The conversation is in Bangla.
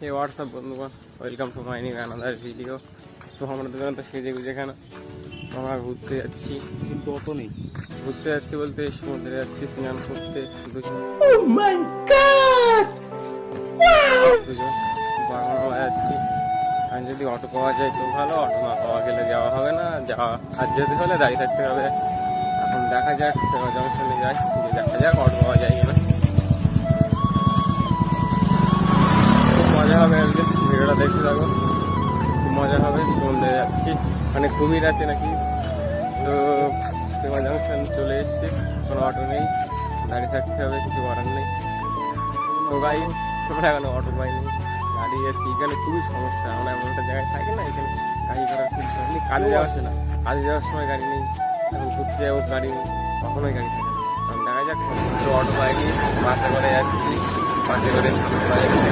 এই হোয়াটসঅ্যাপ বন্ধুগণ, welcome to my new another video. তো আমরা দুজন তো সেজে গুজে কেন আমরা ঘুরতে যাচ্ছি, কিন্তু অত নেই। ঘুরতে যাচ্ছি বলতে সমুদ্রে যাচ্ছি স্নান করতে দুজন বাগানওয়ালা যাচ্ছি। আর যদি অটো পাওয়া যায় তো ভালো, অটো না পাওয়া গেলে যাওয়া হবে না। যাওয়া আর যেতে হলে দাঁড়িয়ে থাকতে হবে। এখন দেখা যাক জংশনে যাই, দেখা যাক অটো পাওয়া যায় কিনা। খুব মজা হবে, আজকে ভিডিওটা দেখতে থাকো, খুব মজা হবে। সমুদ্রে যাচ্ছি, মানে কুমির আছে নাকি। তো সেবা জংশন চলে এসছি, কোনো অটো নেই, দাঁড়িয়ে থাকতে হবে, কিছু করার নেই। তো গাই আমরা এখানে অটো পাইনি, দাঁড়িয়ে আছি। এখানে খুবই সমস্যা, আমরা এমন একটা জায়গায় থাকি না, এখানে গাড়ি করার খুব সমস্যা। কাজে যাওয়া আসে না, কাজে যাওয়ার সময় গাড়ি নেই, এখন ঘুরতে যাবো গাড়ি নেই, কখনোই গাড়ি থাকে না। কারণ দেখা যাক, তো অটো পাইনি, বাসে করে যাচ্ছি, বাসে করে